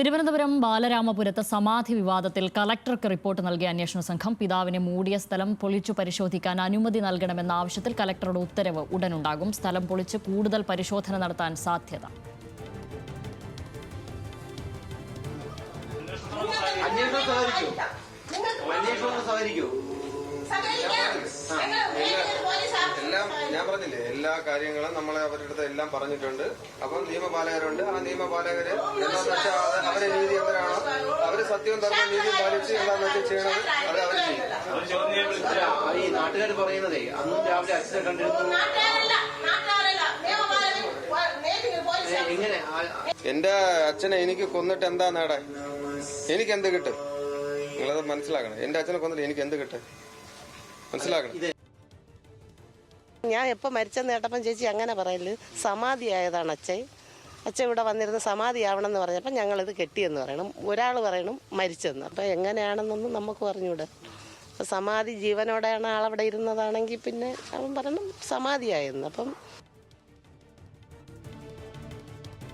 തിരുവനന്തപുരം ബാലരാമപുരത്ത് സമാധി വിവാദത്തിൽ കളക്ടർക്ക് റിപ്പോർട്ട് നൽകിയ അന്വേഷണ സംഘം പിതാവിനെ മൂടിയ സ്ഥലം പൊളിച്ചു പരിശോധിക്കാൻ അനുമതി നൽകണമെന്ന ആവശ്യത്തിൽ കളക്ടറുടെ ഉത്തരവ് ഉടനുണ്ടാകും. സ്ഥലം പൊളിച്ച് കൂടുതൽ പരിശോധന നടത്താൻ സാധ്യത. ഞാൻ പറഞ്ഞില്ലേ, എല്ലാ കാര്യങ്ങളും നമ്മളെ അവരുടെ അടുത്ത് എല്ലാം പറഞ്ഞിട്ടുണ്ട്. അപ്പം നിയമപാലകരുണ്ട്. ആ നിയമപാലകര് എന്താണെന്ന് വെച്ചാൽ അവരെ നീതി എന്തരാണോ, അവര് സത്യവും ധർമ്മ നീതി പാലിച്ച് എന്താണെന്ന് വെച്ചാൽ ചെയ്യണത് അത് അവർ ചെയ്യും. ഈ നാട്ടുകാർ പറയുന്നതേ അന്നും രാവിലെ അച്ഛനെ കണ്ടിരുന്നു. എന്റെ അച്ഛനെ എനിക്ക് കൊന്നിട്ട് എന്താ നേടാൻ? എനിക്ക് എന്ത് കിട്ടും? നിങ്ങളത് മനസ്സിലാക്കണം. എന്റെ അച്ഛനെ കൊന്നിട്ട് എനിക്ക് എന്ത് കിട്ടും മനസ്സിലാക്കണം. ഞാൻ എപ്പോൾ മരിച്ചെന്ന് കേട്ടപ്പം ചേച്ചി അങ്ങനെ പറയല്, സമാധിയായതാണ് അച്ഛൻ ഇവിടെ വന്നിരുന്ന് സമാധിയാവണമെന്ന് പറഞ്ഞപ്പോൾ ഞങ്ങളിത് കെട്ടിയെന്ന് പറയണം, ഒരാൾ പറയണം മരിച്ചെന്ന്. അപ്പം എങ്ങനെയാണെന്നൊന്നും നമുക്ക് പറഞ്ഞൂടെ. അപ്പം സമാധി ജീവനോടെയാണ് ആളവിടെ ഇരുന്നതാണെങ്കിൽ പിന്നെ അവൻ പറയണം സമാധിയായെന്ന്. അപ്പം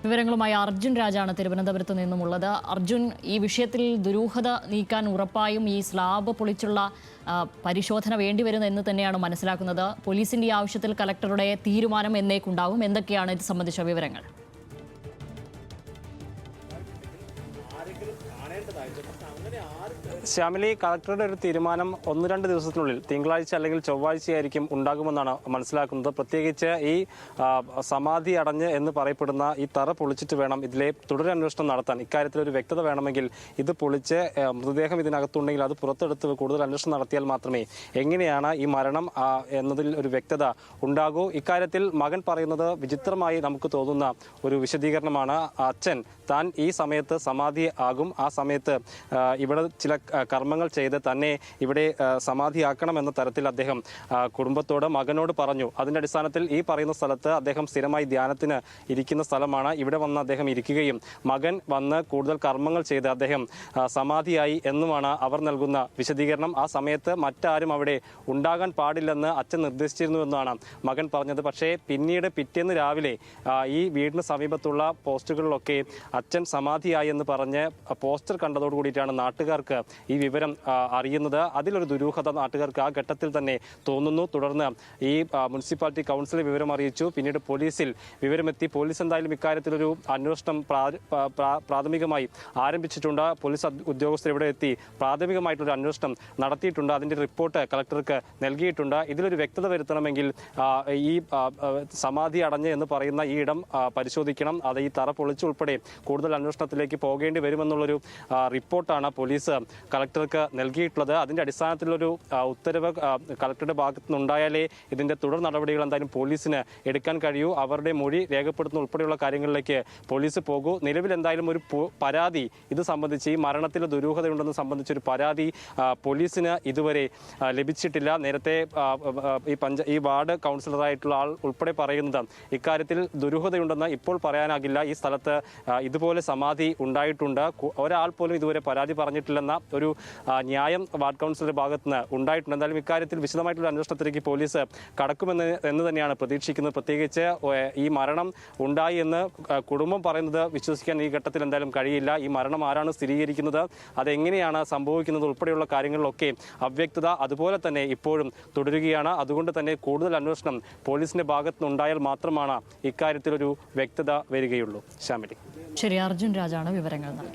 വിവരങ്ങളുമായി അർജുൻ രാജാണ് തിരുവനന്തപുരത്ത് നിന്നുമുള്ളത്. അർജുൻ, ഈ വിഷയത്തിൽ ദുരൂഹത നീക്കാൻ ഉറപ്പായും ഈ സ്ലാബ് പൊളിച്ചുള്ള പരിശോധന വേണ്ടിവരുന്നു എന്ന് തന്നെയാണ് മനസ്സിലാക്കുന്നത്. പോലീസിന്റെ ഈ ആവശ്യത്തിൽ കളക്ടറുടെ തീരുമാനം എന്നേക്കുണ്ടാവും. എന്തൊക്കെയാണ് ഇത് സംബന്ധിച്ച വിവരങ്ങൾ? ശ്യാമിലി, കളക്ടറുടെ ഒരു തീരുമാനം 1-2 ദിവസത്തിനുള്ളിൽ തിങ്കളാഴ്ച അല്ലെങ്കിൽ ചൊവ്വാഴ്ചയായിരിക്കും ഉണ്ടാകുമെന്നാണ് മനസ്സിലാക്കുന്നത്. പ്രത്യേകിച്ച് ഈ സമാധി അടഞ്ഞ് എന്ന് പറയപ്പെടുന്ന ഈ തറ പൊളിച്ചിട്ട് വേണം ഇതിലെ തുടരന്വേഷണം നടത്താൻ. ഇക്കാര്യത്തിൽ ഒരു വ്യക്തത വേണമെങ്കിൽ ഇത് പൊളിച്ച് മൃതദേഹം ഇതിനകത്തുണ്ടെങ്കിൽ അത് പുറത്തെടുത്ത് കൂടുതൽ അന്വേഷണം നടത്തിയാൽ മാത്രമേ എങ്ങനെയാണ് ഈ മരണം എന്നതിൽ ഒരു വ്യക്തത ഉണ്ടാകൂ. ഇക്കാര്യത്തിൽ മകൻ പറയുന്നത് വിചിത്രമായി നമുക്ക് തോന്നുന്ന ഒരു വിശദീകരണമാണ്. അച്ഛൻ താൻ ഈ സമയത്ത് സമാധി ആകും, ആ സമയത്ത് ഇവിടെ ചില കർമ്മങ്ങൾ ചെയ്ത് തന്നെ ഇവിടെ സമാധിയാക്കണമെന്ന തരത്തിൽ അദ്ദേഹം കുടുംബത്തോട് മകനോട് പറഞ്ഞു. അതിന്റെ അടിസ്ഥാനത്തിൽ ഈ പറയുന്ന സ്ഥലത്ത് അദ്ദേഹം സ്ഥിരമായി ധ്യാനത്തിന് ഇരിക്കുന്ന സ്ഥലമാണ്. ഇവിടെ വന്ന് അദ്ദേഹം ഇരിക്കുകയും മകൻ വന്ന് കൂടുതൽ കർമ്മങ്ങൾ ചെയ്ത് അദ്ദേഹം സമാധിയായി എന്നുമാണ് അവർ നൽകുന്ന വിശദീകരണം. ആ സമയത്ത് മറ്റാരും അവിടെ ഉണ്ടാകാൻ പാടില്ലെന്ന് അച്ഛൻ നിർദ്ദേശിച്ചിരുന്നുവെന്നാണ് മകൻ പറഞ്ഞത്. പക്ഷേ പിന്നീട് പിറ്റേന്ന് രാവിലെ ഈ വീടിന് സമീപത്തുള്ള പോസ്റ്റുകളിലൊക്കെ അച്ഛൻ സമാധിയായി എന്ന് പറഞ്ഞ് പോസ്റ്റർ കണ്ടതോടുകൂടിയിട്ടാണ് നാട്ടുകാർക്ക് ഈ വിവരം അറിയുന്നത്. അതിലൊരു ദുരൂഹത നാട്ടുകാർക്ക് ആ ഘട്ടത്തിൽ തന്നെ തോന്നുന്നു. തുടർന്ന് ഈ മുനിസിപ്പാലിറ്റി കൗൺസിലെ വിവരം അറിയിച്ചു. പിന്നീട് പോലീസിൽ വിവരമെത്തി. പോലീസ് എന്തായാലും ഇക്കാര്യത്തിലൊരു അന്വേഷണം പ്രാഥമികമായി ആരംഭിച്ചിട്ടുണ്ട്. പോലീസ് ഉദ്യോഗസ്ഥർ ഇവിടെ എത്തി പ്രാഥമികമായിട്ടൊരു അന്വേഷണം നടത്തിയിട്ടുണ്ട്. അതിന്റെ റിപ്പോർട്ട് കളക്ടർക്ക് നൽകിയിട്ടുണ്ട്. ഇതിലൊരു വ്യക്തത വരുത്തണമെങ്കിൽ ഈ സമാധി അടഞ്ഞ് എന്ന് പറയുന്ന ഈ ഇടം പരിശോധിക്കണം. അത് ഈ തറ പൊളിച്ചുൾപ്പെടെ കൂടുതൽ അന്വേഷണത്തിലേക്ക് പോകേണ്ടി വരുമെന്നുള്ളൊരു റിപ്പോർട്ടാണ് പോലീസ് കളക്ടർക്ക് നൽകിയിട്ടുള്ളത്. അതിന്റെ അടിസ്ഥാനത്തിലൊരു ഉത്തരവ് കളക്ടറുടെ ഭാഗത്തു നിന്നുണ്ടായാലേ ഇതിന്റെ തുടർ നടപടികൾ എന്തായാലും പോലീസിന് എടുക്കാൻ കഴിയൂ. അവരുടെ മൊഴി രേഖപ്പെടുത്തുന്ന ഉൾപ്പെടെയുള്ള കാര്യങ്ങളിലേക്ക് പോലീസ് പോകൂ. നിലവിൽ എന്തായാലും ഒരു പരാതി ഇത് സംബന്ധിച്ച്, ഈ മരണത്തിൽ ദുരൂഹതയുണ്ടെന്ന് സംബന്ധിച്ചൊരു പരാതി പോലീസിന് ഇതുവരെ ലഭിച്ചിട്ടില്ല. നേരത്തെ ഈ വാർഡ് കൗൺസിലറായിട്ടുള്ള ആൾ ഉൾപ്പെടെ പറയുന്നത് ഇക്കാര്യത്തിൽ ദുരൂഹതയുണ്ടെന്ന് ഇപ്പോൾ പറയാനാകില്ല. ഈ സ്ഥലത്ത് ഇതുപോലെ സമാധി ഉണ്ടായിട്ടുണ്ട്, ഒരാൾ പോലും ഇതുവരെ പരാതി പറഞ്ഞിട്ടില്ലെന്ന ഒരു ന്യായം വാർഡ് കൗൺസിലറുടെ ഭാഗത്ത് നിന്ന് ഉണ്ടായിട്ടുണ്ട്. എന്തായാലും ഇക്കാര്യത്തിൽ വിശദമായിട്ടുള്ള അന്വേഷണത്തിലേക്ക് പോലീസ് കടക്കുമെന്ന് തന്നെയാണ് പ്രതീക്ഷിക്കുന്നത്. പ്രത്യേകിച്ച് ഈ മരണം ഉണ്ടായി എന്ന് കുടുംബം പറയുന്നത് വിശ്വസിക്കാൻ ഈ ഘട്ടത്തിൽ എന്തായാലും കഴിയില്ല. ഈ മരണം ആരാണ് സ്ഥിരീകരിക്കുന്നത്, അതെങ്ങനെയാണ് സംഭവിക്കുന്നത് ഉൾപ്പെടെയുള്ള കാര്യങ്ങളിലൊക്കെ അവ്യക്തത അതുപോലെ തന്നെ ഇപ്പോഴും തുടരുകയാണ്. അതുകൊണ്ട് തന്നെ കൂടുതൽ അന്വേഷണം പോലീസിന്റെ ഭാഗത്ത് നിന്നുണ്ടായാൽ മാത്രമാണ് ഇക്കാര്യത്തിലൊരു വ്യക്തത വരികയുള്ളൂ. ശ്യാമിലി. ശരി, അർജുൻ രാജാണ് വിവരങ്ങൾ നൽകിയത്.